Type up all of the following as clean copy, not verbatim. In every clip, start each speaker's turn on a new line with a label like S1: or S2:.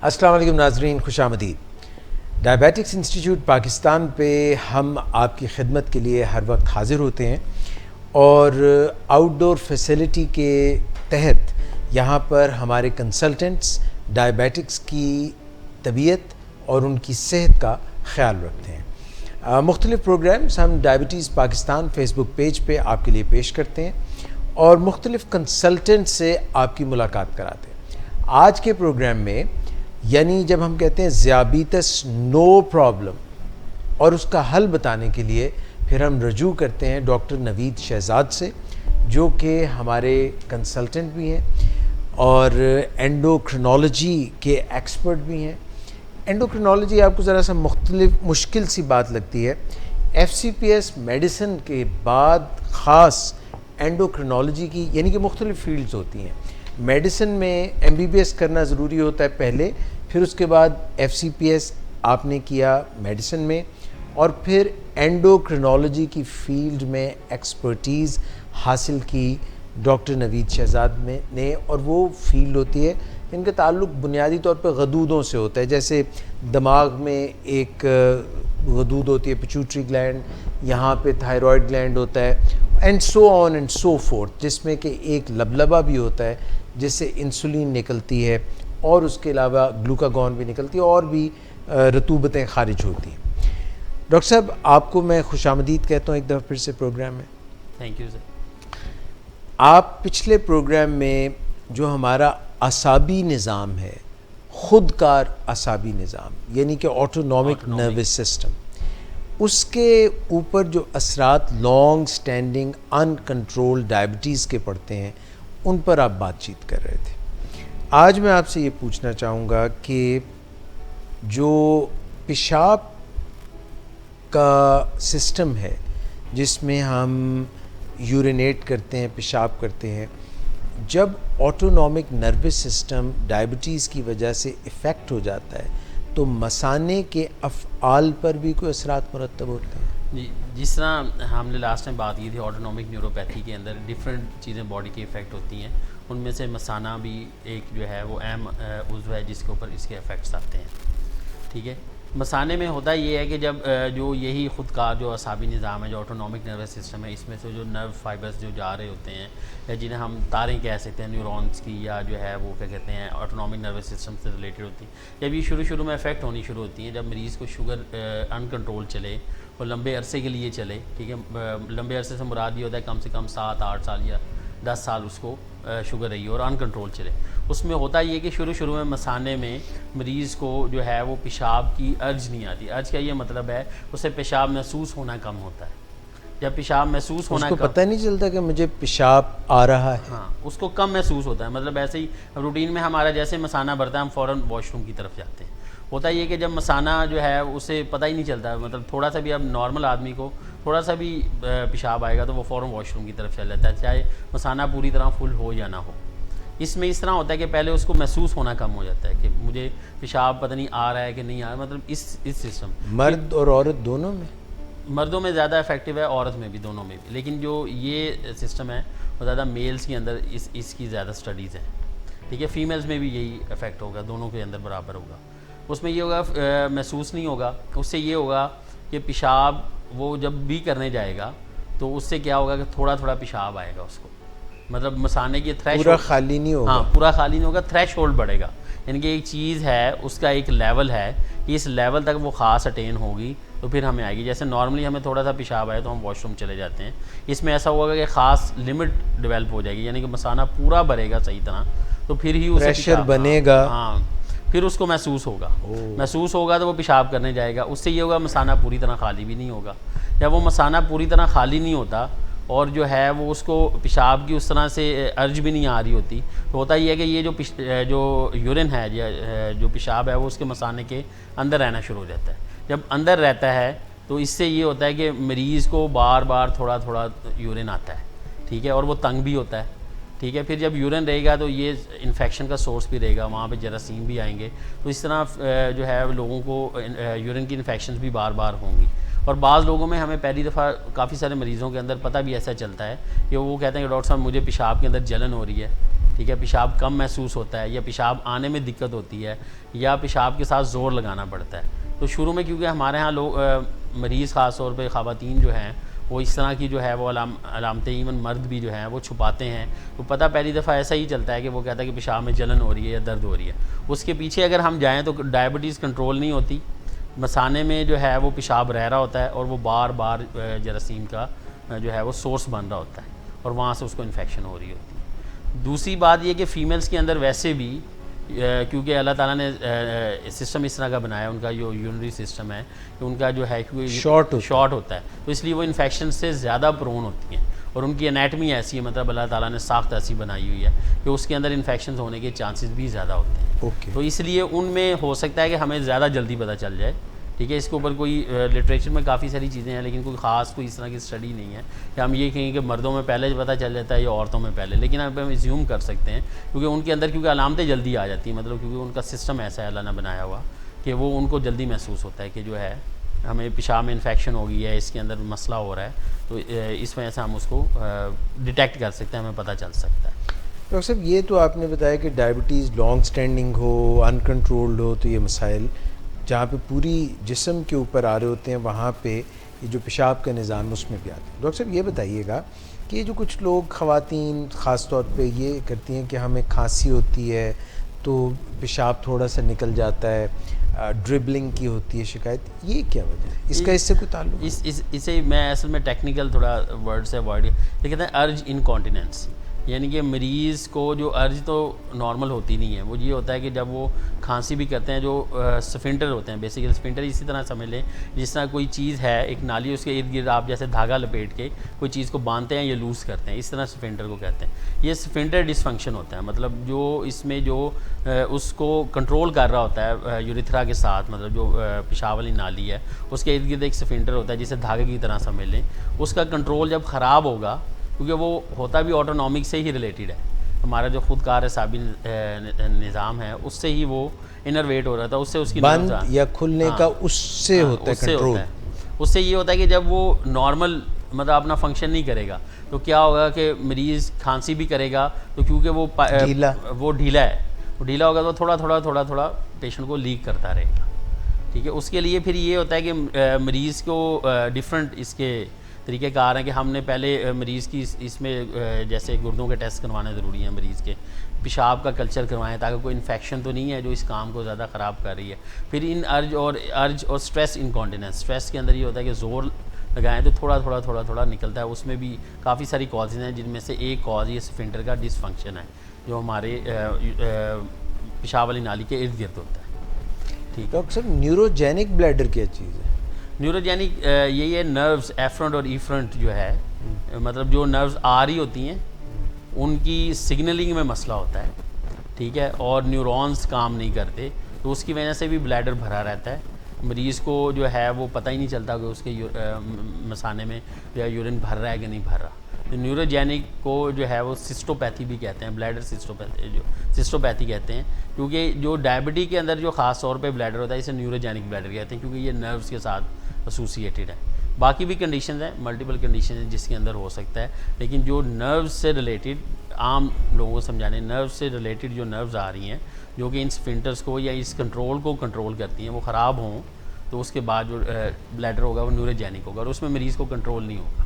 S1: السلام علیکم ناظرین، خوش آمدید۔ ڈائبیٹکس انسٹیٹیوٹ پاکستان پہ ہم آپ کی خدمت کے لیے ہر وقت حاضر ہوتے ہیں اور آؤٹ ڈور فیسلٹی کے تحت یہاں پر ہمارے کنسلٹنٹس ڈائبیٹکس کی طبیعت اور ان کی صحت کا خیال رکھتے ہیں۔ مختلف پروگرامز ہم ڈائبٹیز پاکستان فیس بک پیج پہ آپ کے لیے پیش کرتے ہیں اور مختلف کنسلٹنٹ سے آپ کی ملاقات کراتے ہیں۔ آج کے پروگرام میں یعنی جب ہم کہتے ہیں ذیابیطس نو پرابلم اور اس کا حل بتانے کے لیے پھر ہم رجوع کرتے ہیں ڈاکٹر نوید شہزاد سے، جو کہ ہمارے کنسلٹنٹ بھی ہیں اور اینڈوکرینالوجی کے ایکسپرٹ بھی ہیں۔ اینڈوکرینالوجی آپ کو ذرا سا مشکل سی بات لگتی ہے، F C P S medicine کے بعد خاص اینڈوکرینالوجی کی یعنی کہ مختلف فیلڈز ہوتی ہیں۔ میڈیسن میں ایم بی بی ایس کرنا ضروری ہوتا ہے پہلے، پھر اس کے بعد ایف سی پی ایس آپ نے کیا میڈیسن میں، اور پھر اینڈوکرینالوجی کی فیلڈ میں ایکسپرٹیز حاصل کی ڈاکٹر نوید شہزاد نے، اور وہ فیلڈ ہوتی ہے ان کا تعلق بنیادی طور پہ غدودوں سے ہوتا ہے۔ جیسے دماغ میں ایک غدود ہوتی ہے پیچوٹری گلینڈ، یہاں پہ تھائرائڈ گلینڈ ہوتا ہے، and so on and so forth, جس میں کہ ایک لبلبہ بھی ہوتا ہے جس سے انسولین نکلتی ہے اور اس کے علاوہ گلوکاگون بھی نکلتی ہے اور بھی رطوبتیں خارج ہوتی ہیں۔ ڈاکٹر صاحب، آپ کو میں خوش آمدید کہتا ہوں ایک دفعہ پھر سے پروگرام میں۔
S2: Thank you sir.
S1: آپ پچھلے پروگرام میں جو ہمارا اعصابی نظام ہے، خود کار اعصابی نظام یعنی کہ آٹونومک نروس سسٹم، اس کے اوپر جو اثرات لانگ سٹینڈنگ ان کنٹرول ڈائبٹیز کے پڑتے ہیں ان پر آپ بات چیت کر رہے تھے۔ آج میں آپ سے یہ پوچھنا چاہوں گا کہ جو پیشاب کا سسٹم ہے جس میں ہم یورینیٹ کرتے ہیں، پیشاب کرتے ہیں، جب آٹونومک نروس سسٹم ڈائبٹیز کی وجہ سے افیکٹ ہو جاتا ہے تو مثانے کے افعال پر بھی کوئی اثرات مرتب ہوتے ہیں؟
S2: جی، جس طرح ہم نے لاسٹ ٹائم بات کی تھی آٹونومک نیوروپیتھی کے اندر ڈفرینٹ چیزیں باڈی کی افیکٹ ہوتی ہیں، ان میں سے مثانہ بھی ایک جو ہے وہ اہم عضو ہے جس کے اوپر اس کے افیکٹس آتے ہیں۔ ٹھیک ہے، مثانے میں ہوتا یہ ہے کہ جب جو یہی خود کار جو اعصابی نظام ہے، جو آٹونومک نروس سسٹم ہے، اس میں سے جو نرو فائبرز جو جا رہے ہوتے ہیں یا جنہیں ہم تاریں کہہ سکتے ہیں نیورونس کی، یا جو ہے وہ کیا کہتے ہیں آٹونومک نروس سسٹم سے ریلیٹڈ ہوتی ہیں، جب یہ شروع میں افیکٹ ہونی شروع ہوتی ہیں، جب مریض کو شوگر ان کنٹرول چلے اور لمبے عرصے کے لیے چلے، ٹھیک ہے، لمبے عرصے سے مراد یہ ہوتا ہے کم سے کم 7-8 سال یا 10 سال اس کو شوگر رہی اور ان کنٹرول چلے، اس میں ہوتا یہ کہ شروع میں مثانے میں مریض کو جو ہے وہ پیشاب کی ارج نہیں آتی۔ ارج کا یہ مطلب ہے اسے پیشاب محسوس ہونا کم ہوتا ہے۔ جب پیشاب محسوس ہونا
S1: اس کو پتہ نہیں چلتا کہ مجھے پیشاب آ رہا ہے؟
S2: ہاں، اس کو کم محسوس ہوتا ہے۔ مطلب ایسے ہی روٹین میں ہمارا جیسے مثانہ بھرتا ہے ہم فوراً واش روم کی طرف جاتے ہیں۔ ہوتا یہ کہ جب مثانہ جو ہے اسے پتہ ہی نہیں چلتا، مطلب تھوڑا سا بھی اب نارمل آدمی کو تھوڑا سا بھی پیشاب آئے گا تو وہ فوراً واش روم کی طرف چل جاتا ہے، چاہے مثانہ پوری طرح فل ہو یا نہ ہو۔ اس میں اس طرح ہوتا ہے کہ پہلے اس کو محسوس ہونا کم ہو جاتا ہے کہ مجھے پیشاب پتہ نہیں آ رہا ہے کہ نہیں آ رہا، مطلب اس سسٹم
S1: مرد اور عورت دونوں میں؟
S2: مردوں میں زیادہ افیکٹو ہے، عورت میں بھی، دونوں میں بھی، لیکن جو یہ سسٹم ہے وہ زیادہ میلز کے اندر اس کی زیادہ سٹڈیز ہیں۔ ٹھیک ہے، فیمیلز میں بھی یہی افیکٹ ہوگا، دونوں کے اندر برابر ہوگا۔ اس میں یہ ہوگا محسوس نہیں ہوگا، اس سے یہ ہوگا کہ پیشاب وہ جب بھی کرنے جائے گا تو اس سے کیا ہوگا کہ تھوڑا پیشاب آئے گا اس کو، مطلب مثانے کی تھریش
S1: پورا خالی نہیں ہوگا۔
S2: ہاں، پورا خالی نہیں ہوگا، تھریش ہولڈ بڑھے گا، یعنی کہ ایک چیز ہے اس کا ایک لیول ہے کہ اس لیول تک وہ خاص اٹین ہوگی تو پھر ہمیں آئے گی۔ جیسے نارملی ہمیں تھوڑا سا پیشاب آئے تو ہم واش روم چلے جاتے ہیں، اس میں ایسا ہوگا کہ خاص لمٹ ڈیولپ ہو جائے گی، یعنی کہ مثانہ پورا بھرے گا صحیح طرح تو پھر ہی اسے
S1: پریشر بنے گا،
S2: ہاں پھر اس کو محسوس ہوگا تو وہ پیشاب کرنے جائے گا۔ اس سے یہ ہوگا مثانہ پوری طرح خالی بھی نہیں ہوگا۔ جب وہ مثانہ پوری طرح خالی نہیں ہوتا اور جو ہے وہ اس کو پیشاب کی اس طرح سے ارج بھی نہیں آ رہی ہوتی تو ہوتا یہ ہے کہ یہ جو یورین ہے، جو پیشاب ہے، وہ اس کے مثانے کے اندر رہنا شروع ہو جاتا ہے۔ جب اندر رہتا ہے تو اس سے یہ ہوتا ہے کہ مریض کو بار تھوڑا یورین آتا ہے، ٹھیک ہے، اور وہ تنگ بھی ہوتا ہے، ٹھیک ہے۔ پھر جب یورین رہے گا تو یہ انفیکشن کا سورس بھی رہے گا، وہاں پہ جراثیم بھی آئیں گے، تو اس طرح جو ہے لوگوں کو یورین کی انفیکشنز بھی بار ہوں گی، اور بعض لوگوں میں ہمیں پہلی دفعہ کافی سارے مریضوں کے اندر پتہ بھی ایسا چلتا ہے کہ وہ کہتے ہیں کہ ڈاکٹر صاحب مجھے پیشاب کے اندر جلن ہو رہی ہے، ٹھیک ہے، پیشاب کم محسوس ہوتا ہے، یا پیشاب آنے میں دقت ہوتی ہے، یا پیشاب کے ساتھ زور لگانا پڑتا ہے. تو شروع میں کیونکہ ہمارے ہاں لوگ مریض خاص طور پہ خواتین جو ہیں وہ اس طرح کی جو ہے وہ علامتیں، ایون مرد بھی جو ہیں وہ چھپاتے ہیں، تو پتہ پہلی دفعہ ایسا ہی چلتا ہے کہ وہ کہتا ہے کہ پیشاب میں جلن ہو رہی ہے یا درد ہو رہی ہے. اس کے پیچھے اگر ہم جائیں تو ڈائبٹیز کنٹرول نہیں ہوتی، مثانے میں جو ہے وہ پیشاب رہ رہا ہوتا ہے، اور وہ بار بار جراثیم کا جو ہے وہ سورس بن رہا ہوتا ہے، اور وہاں سے اس کو انفیکشن ہو رہی ہوتی ہے. دوسری بات یہ کہ فیمیلز کے اندر ویسے بھی کیونکہ اللہ تعالیٰ نے سسٹم اس طرح کا بنایا ہے، ان کا جو یورینری سسٹم ہے کہ ان کا جو ہے
S1: شارٹ
S2: ہوتا ہے، تو اس لیے وہ انفیکشن سے زیادہ پرون ہوتی ہیں، اور ان کی انیٹمی ایسی ہے، مطلب اللہ تعالیٰ نے ساخت ایسی بنائی ہوئی ہے کہ اس کے اندر انفیکشنز ہونے کے چانسز بھی زیادہ ہوتے ہیں. تو اس لیے ان میں ہو سکتا ہے کہ ہمیں زیادہ جلدی پتہ چل جائے. ٹھیک ہے، اس کے اوپر کوئی لٹریچر میں کافی ساری چیزیں ہیں، لیکن کوئی خاص کوئی اس طرح کی اسٹڈی نہیں ہے کہ ہم یہ کہیں کہ مردوں میں پہلے پتہ چل جاتا ہے یا عورتوں میں پہلے. لیکن اب ہم ایزیوم کر سکتے ہیں کیونکہ ان کے اندر کیونکہ علامتیں جلدی آ جاتی ہیں، مطلب کیونکہ ان کا سسٹم ایسا ہے اللہ نے بنایا ہوا کہ وہ ان کو جلدی محسوس ہوتا ہے کہ جو ہے ہمیں پیشاب میں انفیکشن ہو گئی ہے، اس کے اندر مسئلہ ہو رہا ہے، تو اس وجہ سے ہم اس کو ڈیٹیکٹ کر سکتے ہیں، ہمیں پتہ چل سکتا ہے.
S1: ڈاکٹر صاحب یہ تو آپ نے بتایا کہ ڈائبٹیز لانگ سٹینڈنگ ہو، ان کنٹرولڈ ہو، تو یہ مسائل جہاں پہ پوری جسم کے اوپر آ رہے ہوتے ہیں وہاں پہ یہ جو پیشاب کا نظام اس میں بھی آتے ہیں. ڈاکٹر صاحب یہ بتائیے گا کہ یہ جو کچھ لوگ خواتین خاص طور پہ یہ کرتی ہیں کہ ہمیں کھانسی ہوتی ہے تو پیشاب تھوڑا سا نکل جاتا ہے، ڈربلنگ کی ہوتی ہے شکایت، یہ کیا وجہ ہے؟ اس کا اس سے کوئی تعلق؟
S2: اسے میں اصل میں ٹیکنیکل تھوڑا ورڈ سے اوائڈ یہ کہتے ہیں ارج انکانٹیننس، یعنی کہ مریض کو جو ارج تو نارمل ہوتی نہیں ہے، وہ یہ ہوتا ہے کہ جب وہ کھانسی بھی کرتے ہیں جو سفنٹر ہوتے ہیں، بیسیکلی سفنٹر اسی طرح سمجھ لیں جس طرح کوئی چیز ہے ایک نالی، اس کے ارد گرد آپ جیسے دھاگا لپیٹ کے کوئی چیز کو باندھتے ہیں یا لوز کرتے ہیں، اس طرح سفنٹر کو کہتے ہیں. یہ سفنٹر ڈس فنکشن ہوتا ہے، مطلب جو اس میں جو اس کو کنٹرول کر رہا ہوتا ہے یوریتھرا کے ساتھ، مطلب جو پیشاب والی نالی ہے اس کے ارد گرد ایک سفنٹر ہوتا ہے جسے دھاگے کی طرح سمجھ لیں. اس کا کنٹرول جب خراب ہوگا، کیونکہ وہ ہوتا بھی آٹونومک سے ہی ریلیٹڈ ہے، ہمارا جو خود کار اعصابی نظام ہے اس سے ہی وہ انر ویٹ ہو رہا تھا، اس سے اس کی
S1: بند یا کھلنے کا اس سے ہوتا ہے کنٹرول.
S2: اس سے یہ ہوتا ہے کہ جب وہ نارمل مطلب اپنا فنکشن نہیں کرے گا تو کیا ہوگا کہ مریض کھانسی بھی کرے گا، تو کیونکہ وہ ڈھیلا ہے، وہ ڈھیلا ہوگا تو تھوڑا پیشنٹ کو لیک کرتا رہے گا. ٹھیک ہے، اس کے لیے پھر یہ ہوتا ہے کہ مریض کو ڈفرینٹ اس کے طریقہ کار ہیں کہ ہم نے پہلے مریض کی اس میں جیسے گردوں کے ٹیسٹ کروانے ضروری ہیں، مریض کے پیشاب کا کلچر کروائیں تاکہ کوئی انفیکشن تو نہیں ہے جو اس کام کو زیادہ خراب کر رہی ہے. پھر ان ارج اور سٹریس انکانٹیننس، سٹریس کے اندر یہ ہوتا ہے کہ زور لگائیں تو تھوڑا نکلتا ہے. اس میں بھی کافی ساری کازز ہیں، جن میں سے ایک کاز یہ سفنٹر کا ڈس فنکشن ہے جو ہمارے پیشاب والی نالی کے ارد گرد ہوتا ہے. ٹھیک.
S1: ڈاکٹر صاحب نیوروجینک بلیڈر کیا چیز ہے؟
S2: نیوروجینک یہی ہے نروز ایفرنٹ اور ایفرنٹ جو ہے، مطلب جو نروز آ رہی ہوتی ہیں ان کی سگنلنگ میں مسئلہ ہوتا ہے. ٹھیک ہے، اور نیورونز کام نہیں کرتے تو اس کی وجہ سے بھی بلیڈر بھرا رہتا ہے. مریض کو جو ہے وہ پتہ ہی نہیں چلتا کہ اس کے مثانے میں جو ہے یورین بھر رہا ہے کہ نہیں بھر رہا. نیوروجینک کو جو ہے وہ سسٹوپیتھی بھی کہتے ہیں، بلیڈر سسٹوپیتھی کہتے ہیں، کیونکہ جو ڈائبٹی کے اندر جو خاص طور پہ بلیڈر ہوتا ہے اسے نیوروجینک بلیڈر کہتے ہیں، کیونکہ یہ نروز کے ساتھ ایسوسیٹیڈ ہے. باقی بھی کنڈیشنز ہیں، ملٹیپل کنڈیشنز ہیں جس کے اندر ہو سکتا ہے، لیکن جو نروز سے ریلیٹڈ عام لوگوں کو سمجھانے، نروز سے ریلیٹڈ جو نروز آ رہی ہیں جو کہ ان سفنٹرز کو یا اس کنٹرول کو کنٹرول کرتی ہیں، وہ خراب ہوں تو اس کے بعد جو بلیڈر ہوگا وہ نیوروجینک ہوگا اور اس میں مریض کو کنٹرول نہیں ہوگا.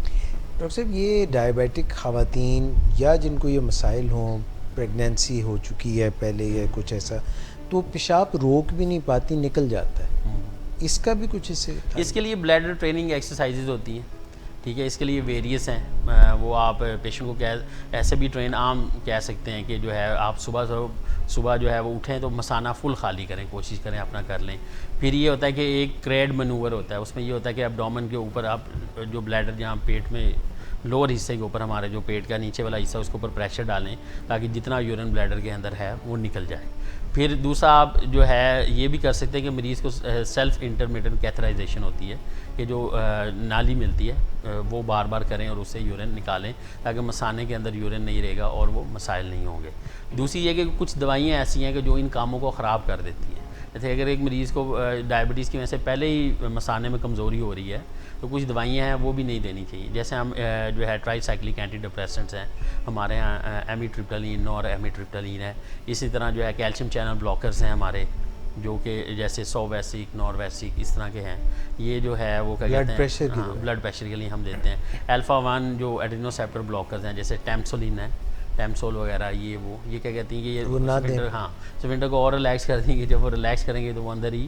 S1: ڈاکٹر صاحب یہ ڈائبیٹک خواتین یا جن کو یہ مسائل ہوں، پریگنینسی ہو چکی ہے پہلے یا کچھ ایسا، تو پیشاب روک بھی نہیں پاتی، نکل جاتا ہے، اس کا بھی کچھ اس کے
S2: لیے بلیڈر ٹریننگ ایکسرسائزز ہوتی ہیں. ٹھیک ہے، اس کے لیے ویریس ہیں، وہ آپ پیشنٹ کو ایسے بھی ٹرین عام کہہ سکتے ہیں کہ جو ہے آپ صبح جو ہے وہ اٹھیں تو مثانہ فل خالی کریں، کوشش کریں اپنا کر لیں. پھر یہ ہوتا ہے کہ ایک کریڈ منوور ہوتا ہے، اس میں یہ ہوتا ہے کہ ایبڈومن کے اوپر آپ جو بلیڈر جہاں پیٹ میں لوور حصے کے اوپر ہمارے جو پیٹ کا نیچے والا حصہ اس کے اوپر پریشر ڈالیں تاکہ جتنا یورین بلیڈر کے اندر ہے وہ نکل جائے. پھر دوسرا آپ جو ہے یہ بھی کر سکتے ہیں کہ مریض کو سیلف انٹرمیٹنٹ کیتھرائزیشن ہوتی ہے کہ جو نالی ملتی ہے وہ بار بار کریں اور اس سے یورین نکالیں تاکہ مثانے کے اندر یورین نہیں رہے گا اور وہ مسائل نہیں ہوں گے. دوسری یہ کہ کچھ دوائیاں ایسی ہیں کہ جو ان کاموں کو خراب کر دیتی ہیں. جیسے اگر ایک مریض کو ڈائبٹیز کی وجہ سے پہلے ہی مثانے میں کمزوری ہو رہی ہے تو کچھ دوائیاں ہیں وہ بھی نہیں دینی چاہیے. جیسے ہم جو ہے ٹرائی سائکلک اینٹی ڈپریسنٹس ہیں ہمارے یہاں, ایمیٹرپٹلین اور ایمیٹرپٹلین ہے. اسی طرح جو ہے کیلشیم چینل بلاکرز ہیں ہمارے, جو کہ جیسے سوویسک, نورویسک اس طرح کے ہیں. یہ جو ہے وہ کیا کہتے ہیں, بلڈ پریشر کے لیے ہم دیتے ہیں. الفا 1 جو ایڈرینوسیپٹر بلاکرز ہیں جیسے ٹیمسولین ہے, ٹیمسول وغیرہ, یہ کیا کہتی ہیں کہ یہ ونٹر کو اور ریلیکس کر دیں گے. جب وہ ریلیکس کریں گے تو وہ اندر ہی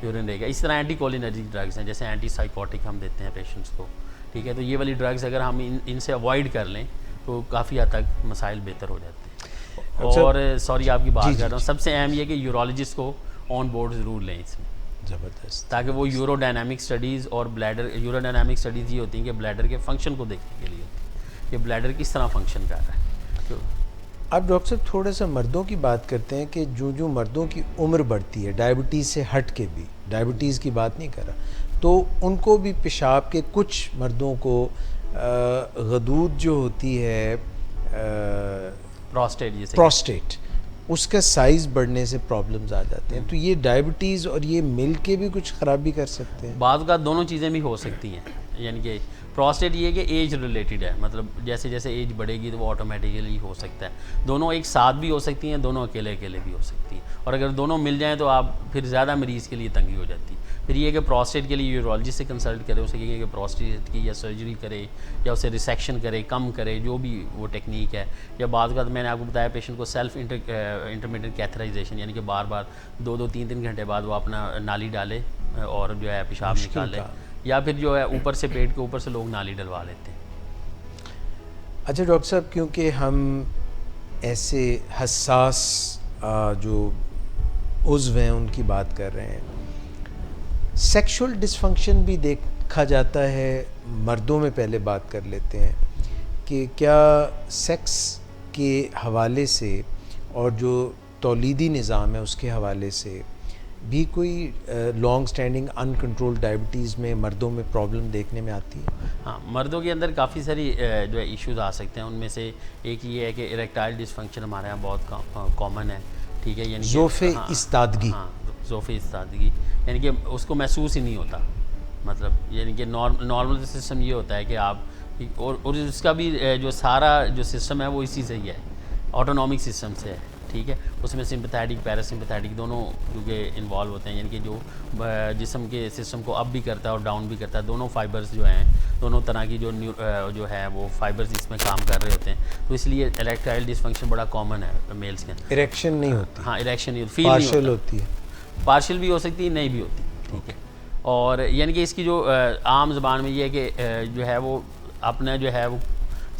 S2: یورین رہے گا. اس طرح اینٹی کولینرجک ڈرگس ہیں جیسے اینٹی سائیکوٹک ہم دیتے ہیں پیشنٹس کو. ٹھیک ہے, تو یہ والی ڈرگس اگر ہم ان سے اوائڈ کر لیں تو کافی حد تک مسائل بہتر ہو جاتے ہیں. اور سوری آپ کی بات کر رہا ہوں, سب سے اہم یہ کہ یورولوجسٹ کو آن بورڈ ضرور لیں اس میں,
S1: زبردست,
S2: تاکہ وہ یورو ڈائنامک اسٹڈیز اور بلیڈر, یورو ڈائنامک اسٹڈیز یہ ہوتی ہیں کہ بلیڈر کے فنکشن کو دیکھنے کے لیے ہوتی ہیں کہ بلیڈر کس طرح فنکشن کر رہا ہے. تو
S1: اب ڈاکٹر صاحب تھوڑا سا مردوں کی بات کرتے ہیں کہ جو مردوں کی عمر بڑھتی ہے, ڈائبٹیز سے ہٹ کے بھی, ڈائبٹیز کی بات نہیں کر رہا, تو ان کو بھی پیشاب کے, کچھ مردوں کو غدود جو ہوتی ہے پروسٹیٹ, اس کا سائز بڑھنے سے پرابلمز آ جاتے ہیں. تو یہ ڈائبٹیز اور یہ مل کے بھی کچھ خرابی کر سکتے ہیں؟
S2: بعض کا دونوں چیزیں بھی ہو سکتی ہیں. یعنی کہ پروسٹیٹ یہ کہ ایج ریلیٹڈ ہے, مطلب جیسے جیسے ایج بڑھے گی تو وہ آٹومیٹیکلی ہو سکتا ہے. دونوں ایک ساتھ بھی ہو سکتی ہیں, دونوں اکیلے بھی ہو سکتی ہیں. اور اگر دونوں مل جائیں تو آپ پھر زیادہ مریض کے لیے تنگی ہو جاتی ہے. پھر یہ کہ پروسٹیٹ کے لیے یورولوجسٹ سے کنسلٹ کرے, اسے کہیں کہ پروسٹیٹ کی یا سرجری کرے یا اسے ریسیکشن کرے, کم کرے, جو بھی وہ ٹیکنیک ہے. یا بعض کا میں نے آپ کو بتایا پیشنٹ کو سیلف انٹرمیڈیٹ کیتھرائزیشن, یعنی کہ بار بار 2-3 گھنٹے بعد وہ اپنا نالی ڈالے اور جو ہے پیشاب نکالے, یا پھر جو ہے اوپر سے پیٹ کے اوپر سے لوگ نالی ڈلوا لیتے ہیں.
S1: اچھا ڈاکٹر صاحب, کیونکہ ہم ایسے حساس جو عضو ہیں ان کی بات کر رہے ہیں, سیکشول ڈسفنکشن بھی دیکھا جاتا ہے مردوں میں. پہلے بات کر لیتے ہیں کہ کیا سیکس کے حوالے سے اور جو تولیدی نظام ہے اس کے حوالے سے بھی کوئی لانگ سٹینڈنگ ان کنٹرول ڈائبٹیز میں مردوں میں پرابلم دیکھنے میں آتی ہے؟
S2: ہاں, مردوں کے اندر کافی ساری جو ہے ایشوز آ سکتے ہیں. ان میں سے ایک یہ ہے کہ اریکٹائل ڈسفنکشن ہمارے یہاں بہت کامن ہے. ٹھیک ہے, یعنی
S1: ذوف استادگی.
S2: ہاں, ذوف استادگی, یعنی کہ اس کو محسوس ہی نہیں ہوتا. مطلب یعنی کہ نارمل سسٹم یہ ہوتا ہے کہ آپ, اور اس کا بھی جو سارا جو سسٹم ہے وہ اسی سے ہی ہے, آٹونومک سسٹم سے ہے. ٹھیک ہے, اس میں سمپیتھیٹک پیراسمپیتھیٹک دونوں کیونکہ انوالو ہوتے ہیں. یعنی کہ جو جسم کے سسٹم کو اپ بھی کرتا ہے اور ڈاؤن بھی کرتا ہے, دونوں فائبرز جو ہیں, دونوں طرح کی جو ہے وہ فائبرز اس میں کام کر رہے ہوتے ہیں. تو اس لیے الیکٹرائل ڈسفنکشن بڑا کامن ہے میلز کے اندر.
S1: اریکشن نہیں ہوتی.
S2: ہاں, اریکشن نہیں ہوتی, پارشل
S1: ہوتی ہے,
S2: پارشل بھی ہو سکتی ہے, نہیں بھی ہوتی. ٹھیک ہے, اور یعنی کہ اس کی جو عام زبان میں یہ ہے کہ جو ہے وہ اپنا جو ہے وہ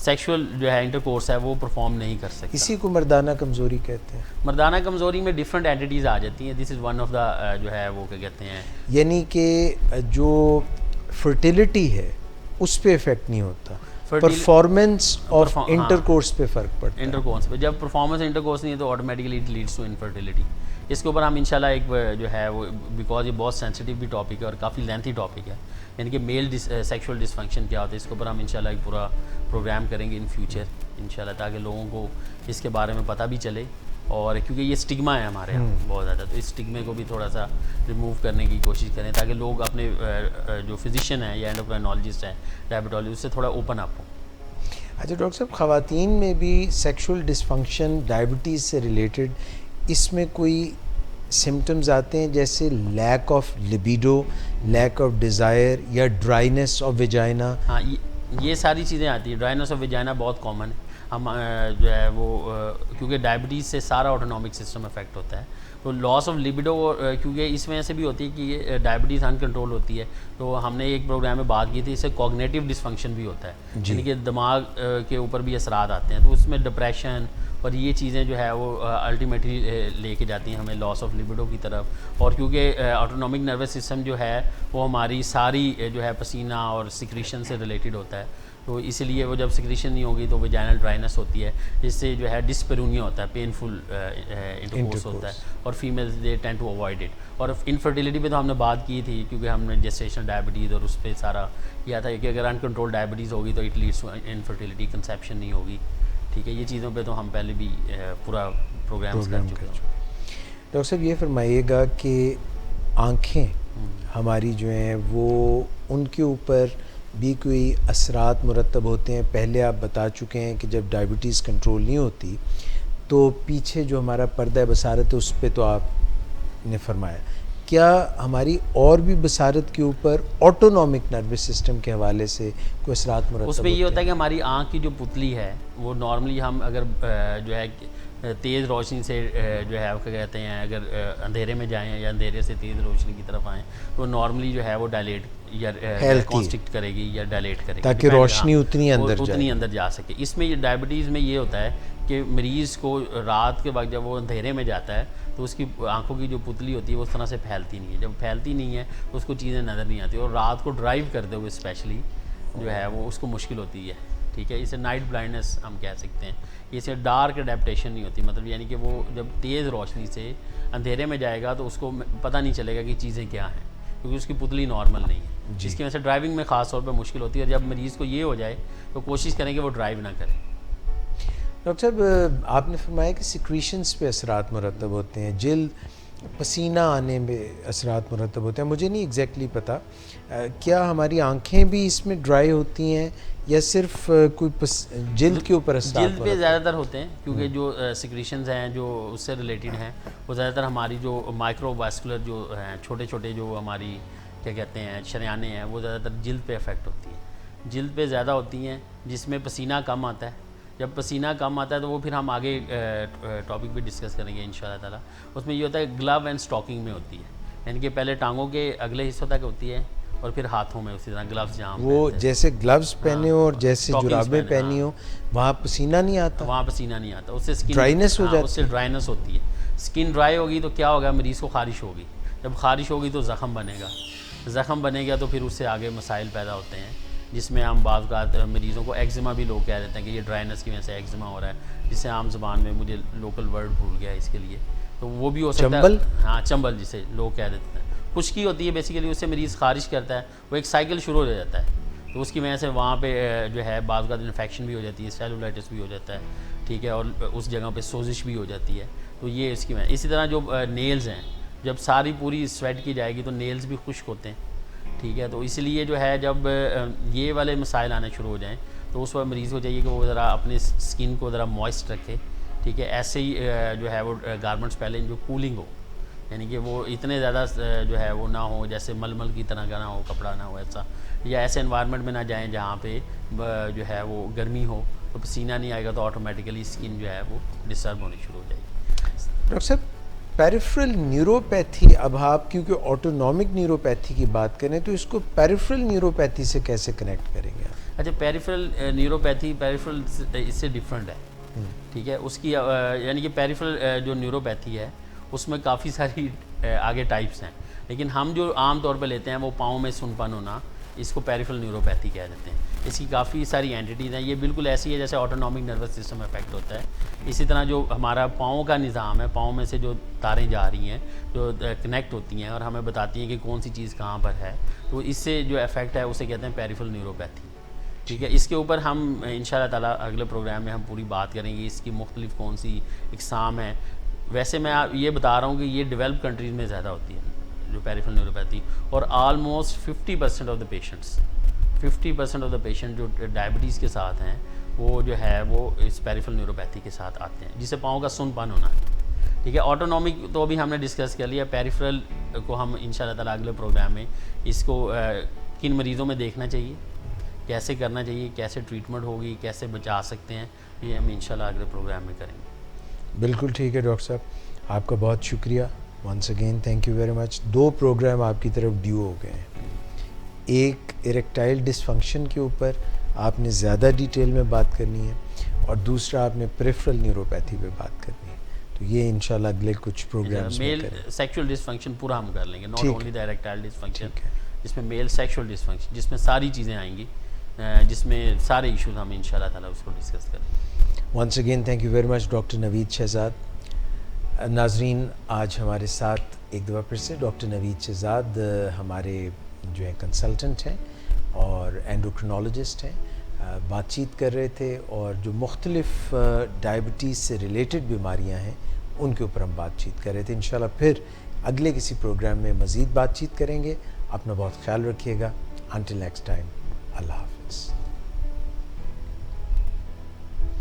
S2: سیکشول جو ہے انٹرکورس ہے وہ پرفارم نہیں کر سکتا.
S1: اسی کو مردانہ کمزوری کہتے ہیں.
S2: مردانہ کمزوری میں ڈفرینٹ اینٹیز آ جاتی ہیں. دس از ون آف دا جو ہے وہ کیا کہتے ہیں,
S1: یعنی کہ جو فرٹیلیٹی ہے اس پہ افیکٹ نہیں ہوتا, پرفارمنس آف انٹرکورس پہ فرق پڑتا ہے.
S2: انٹرکورس پہ جب پرفارمنس انٹرکورس نہیں ہے تو automatically it leads to infertility. اس کے اوپر ہم انشاءاللہ ایک جو ہے وہ, بیکاز یہ بہت سینسٹیو بھی ٹاپک ہے اور کافی لینتھی ٹاپک ہے, یعنی کہ میل سیکشول ڈسفنکشن کیا ہوتا ہے, اس کے اوپر ہم انشاءاللہ ایک پورا پروگرام کریں گے ان فیوچر انشاءاللہ, تاکہ لوگوں کو اس کے بارے میں پتہ بھی چلے. اور کیونکہ یہ سٹگما ہے ہمارے یہاں بہت زیادہ, تو اس سٹگمے کو بھی تھوڑا سا ریموو کرنے کی کوشش کریں تاکہ لوگ اپنے جو فزیشین ہیں یا اینڈوکرائنالوجسٹ ہیں, ڈائبٹالوجسٹ, اس سے تھوڑا اوپن اپ ہوں.
S1: اچھا ڈاکٹر صاحب, خواتین میں بھی سیکشول ڈسفنکشن ڈائبٹیز سے ریلیٹڈ اس میں کوئی سمٹمز آتے ہیں جیسے lack of libido, lack of desire یا ڈرائینس آف ویجائنا؟
S2: ہاں, یہ ساری چیزیں آتی ہیں. ڈرائینس آف ویجائنا بہت کامن ہے. ہم جو ہے وہ کیونکہ ڈائبٹیز سے سارا آٹونومک سسٹم افیکٹ ہوتا ہے, تو لاس آف لیبیڈو کیونکہ اس وجہ سے بھی ہوتی ہے کہ یہ ڈائبٹیز ان کنٹرول ہوتی ہے. تو ہم نے ایک پروگرام میں بات کی تھی, اس سے کوگنیٹیو ڈسفنکشن بھی ہوتا ہے, یعنی کہ دماغ کے اوپر بھی اثرات آتے ہیں. تو اس میں ڈپریشن اور یہ چیزیں جو ہے وہ الٹیمیٹلی لے کے جاتی ہیں ہمیں لاس آف لیبیڈو کی طرف. اور کیونکہ آٹونومک نروس سسٹم جو ہے وہ ہماری ساری جو ہے پسینہ اور سیکریشن سے ریلیٹڈ ہوتا ہے, تو اس لیے وہ جب سیکریشن نہیں ہوگی تو ویجائنل ڈرائنس ہوتی ہے, جس سے جو ہے ڈسپیرونیا ہوتا ہے, پینفل انٹرکورس ہوتا ہے, اور females they tend to avoid it. اور انفرٹیلیٹی پہ تو ہم نے بات کی تھی, کیونکہ ہم نے جسٹیشنل ڈائبٹیز اور اس پہ سارا کیا تھا کہ اگر ان کنٹرول ڈائبٹیز ہوگی تو it leads to infertility, conception نہیں ہوگی. ٹھیک ہے, یہ چیزوں پہ تو ہم پہلے بھی پورا پروگرام کر چکے ہیں.
S1: ڈاکٹر صاحب یہ فرمائیے گا کہ آنکھیں ہماری جو ہیں وہ ان کے اوپر بھی کوئی اثرات مرتب ہوتے ہیں؟ پہلے آپ بتا چکے ہیں کہ جب ڈائبٹیز کنٹرول نہیں ہوتی تو پیچھے جو ہمارا پردہ بصارت ہے اس پہ تو آپ نے فرمایا، کیا ہماری اور بھی بصارت کے اوپر آٹونومک نروس سسٹم کے حوالے سے کوئی اثرات مرتب
S2: اس
S1: ہوتے
S2: میں
S1: ہیں؟
S2: یہ ہوتا ہے کہ ہماری آنکھ کی جو پتلی ہے وہ نارملی ہم اگر جو ہے تیز روشنی سے جو ہے کیا کہتے ہیں اگر اندھیرے میں جائیں یا اندھیرے سے تیز روشنی کی طرف آئیں تو نارملی جو ہے وہ ڈائلیٹ یا کانسٹرکٹ کرے گی یا ڈائلیٹ کرے گی
S1: تاکہ روشنی اتنی
S2: اندر جا سکے. اس میں ڈائبٹیز میں یہ ہوتا ہے کہ مریض کو رات کے وقت جب وہ اندھیرے میں جاتا ہے تو اس کی آنکھوں کی جو پتلی ہوتی ہے وہ اس طرح سے پھیلتی نہیں ہے. جب پھیلتی نہیں ہے تو اس کو چیزیں نظر نہیں آتی اور رات کو ڈرائیو کرتے ہوئے اسپیشلی جو ہے وہ اس کو مشکل ہوتی ہے. ٹھیک ہے، اسے نائٹ بلائنڈنس ہم کہہ سکتے ہیں. اسے ڈارک اڈیپٹیشن نہیں ہوتی، مطلب یعنی کہ وہ جب تیز روشنی سے اندھیرے میں جائے گا تو اس کو پتہ نہیں چلے گا کہ چیزیں کیا ہیں کیونکہ اس کی پتلی نارمل نہیں ہے، جس کی وجہ سے ڈرائیونگ میں خاص طور پہ مشکل ہوتی ہے. اور جب مریض کو یہ ہو جائے تو کوشش کریں کہ وہ ڈرائیو نہ کرے.
S1: ڈاکٹر صاحب آپ نے فرمایا کہ سیکریشنز پہ اثرات مرتب ہوتے ہیں، جلد پسینہ آنے میں اثرات مرتب ہوتے ہیں. مجھے نہیں ایگزیکٹلی پتہ کیا ہماری آنکھیں بھی اس میں ڈرائی ہوتی ہیں یا صرف کوئی جلد کے اوپر اثرات؟
S2: جلد پہ زیادہ تر ہوتے ہیں کیونکہ جو سیکریشنز ہیں جو اس سے ریلیٹڈ ہیں وہ زیادہ تر ہماری جو مائکرو واسکولر جو ہیں چھوٹے چھوٹے جو ہماری کیا کہتے ہیں شریانیں ہیں وہ زیادہ تر جلد پہ افیکٹ ہوتی ہیں، جلد پہ زیادہ ہوتی ہیں جس میں پسینہ کم آتا ہے. جب پسینہ کم آتا ہے تو وہ پھر ہم آگے ٹاپک پہ ڈسکس کریں گے انشاءاللہ تعالیٰ. اس میں یہ ہوتا ہے گلو اینڈ اسٹاکنگ میں ہوتی ہے، یعنی کہ پہلے ٹانگوں کے اگلے حصوں تک ہوتی ہے اور پھر ہاتھوں میں اسی طرح گلوز جہاں
S1: وہ جیسے گلوز پہنے ہو اور جیسے جرابیں پہنی ہو وہاں پسینہ نہیں آتا،
S2: وہاں پسینہ نہیں آتا، اس سے اسکن
S1: ڈرائینس ہو جاتی،
S2: اس سے ڈرائینس ہوتی ہے. اسکن ڈرائی ہوگی تو کیا ہوگا، مریض کو خارش ہوگی. جب خارش ہوگی تو زخم بنے گا، زخم بنے گا تو پھر اس سے آگے مسائل پیدا ہوتے ہیں جس میں ہم بعض اوقات مریضوں کو ایگزیما بھی لوگ کہہ دیتے ہیں کہ یہ ڈرائینس کی وجہ سے ایگزیما ہو رہا ہے، جسے عام زبان میں مجھے لوکل ورڈ بھول گیا اس کے لیے، تو وہ بھی ہو سکتا ہے. ہاں چمبل جسے لوگ کہہ دیتے ہیں. خشکی ہوتی ہے بیسیکلی، اس سے مریض خارش کرتا ہے، وہ ایک سائیکل شروع ہو جاتا ہے تو اس کی وجہ سے وہاں پہ جو ہے بعض اوقات انفیکشن بھی ہو جاتی ہے، سیلولائٹس بھی ہو جاتا ہے. ٹھیک ہے، اور اس جگہ پہ سوزش بھی ہو جاتی ہے. تو یہ اس کی وجہ. اسی طرح جو نیلز ہیں جب ساری پوری سویٹ کی جائے گی تو نیلز بھی خشک ہوتے ہیں. ٹھیک ہے، تو اس لیے جو ہے جب یہ والے مسائل آنے شروع ہو جائیں تو اس وقت مریض کو چاہیے کہ وہ ذرا اپنے اسکن کو ذرا موئسٹ رکھے. ٹھیک ہے، ایسے ہی جو ہے وہ گارمنٹس پہلے جو کولنگ ہو، یعنی کہ وہ اتنے زیادہ جو ہے وہ نہ ہو جیسے ململ کی طرح کا نہ ہو، کپڑا نہ ہو ایسا، یا ایسے انوائرمنٹ میں نہ جائیں جہاں پہ جو ہے وہ گرمی ہو تو پسینہ نہیں آئے گا تو آٹومیٹیکلی اسکن جو ہے وہ ڈسٹرب ہونی شروع ہو جائے گی.
S1: ڈاکٹر صاحب پیریفرل نیوروپیتھی، اب آپ کیونکہ آٹونومک نیوروپیتھی کی بات کریں تو اس کو پیریفرل نیوروپیتھی سے کیسے کنیکٹ کریں گے آپ؟
S2: اچھا، پیریفرل نیوروپیتھی پیریفرل اس سے ڈفرینٹ ہے. ٹھیک ہے، اس کی یعنی کہ پیریفرل جو نیوروپیتھی ہے اس میں کافی ساری آگے ٹائپس ہیں، لیکن ہم جو عام طور پہ لیتے ہیں وہ پاؤں میں سنپن ہونا، اس کو پیریفرل نیوروپیتھی کہہ دیتے ہیں. اس کی کافی ساری اینٹیز ہیں. یہ بالکل ایسی ہے جیسے آٹونومک نروس سسٹم افیکٹ ہوتا ہے. اسی طرح جو ہمارا پاؤں کا نظام ہے، پاؤں میں سے جو تاریں جا رہی ہیں جو کنیکٹ ہوتی ہیں اور ہمیں بتاتی ہیں کہ کون سی چیز کہاں پر ہے، تو اس سے جو افیکٹ ہے اسے کہتے ہیں پیریفرل نیوروپیتھی. ٹھیک ہے، اس کے اوپر ہم انشاءاللہ تعالیٰ اگلے پروگرام میں ہم پوری بات کریں گے اس کی مختلف کون سی اقسام ہیں. ویسے میں یہ بتا رہا ہوں کہ یہ ڈیولپ کنٹریز میں زیادہ ہوتی ہے جو پیریفرل نیوروپیتھی، اور almost 50% of the patients 50% of the patient جو ڈائبٹیز کے ساتھ ہیں وہ جو ہے وہ اس پیریفرل نیوروپیتھی کے ساتھ آتے ہیں جسے پاؤں کا سن پن ہونا ہے. ٹھیک ہے، آٹونومک تو ابھی ہم نے ڈسکس کر لیا. پیریفرل کو ہم انشاءاللہ تعالیٰ اگلے پروگرام میں اس کو کن مریضوں میں دیکھنا چاہیے، کیسے کرنا چاہیے، کیسے ٹریٹمنٹ ہوگی، کیسے بچا سکتے ہیں، یہ ہم انشاءاللہ اگلے پروگرام میں کریں گے.
S1: بالکل ٹھیک ہے ڈاکٹر صاحب، آپ کا بہت شکریہ. Once again thank you very much. 2 programme آپ کی طرف ڈیو ہو گئے ہیں. ایک اریکٹائل ڈس فنکشن کے اوپر آپ نے زیادہ ڈیٹیل میں بات کرنی ہے اور دوسرا آپ نے پریفرل نیوروپیتھی پہ بات کرنی ہے. تو یہ انشاءاللہ اگلے کچھ پروگرامز میں
S2: میل سیکشول ڈس فنکشن پورا ہم کر لیں گے، not only the erectile dysfunction, جس میں میل سیکشول ڈس فنکشن، جس میں ساری چیزیں آئیں گی، جس میں سارے ایشوز ہم انشاءاللہ تعالیٰ اس کو ڈسکس کریں گے.
S1: Once again thank you very much doctor Naveed Shahzad. ناظرین، آج ہمارے ساتھ ایک دفعہ پھر سے ڈاکٹر نوید شہزاد ہمارے جو ہے کنسلٹنٹ ہیں اور اینڈوکرینولوجسٹ ہیں، بات چیت کر رہے تھے اور جو مختلف ڈائبٹیز سے ریلیٹڈ بیماریاں ہیں ان کے اوپر ہم بات چیت کر رہے تھے. انشاءاللہ پھر اگلے کسی پروگرام میں مزید بات چیت کریں گے. اپنا بہت خیال رکھیے گا. انٹل نیکسٹ ٹائم, اللہ حافظ.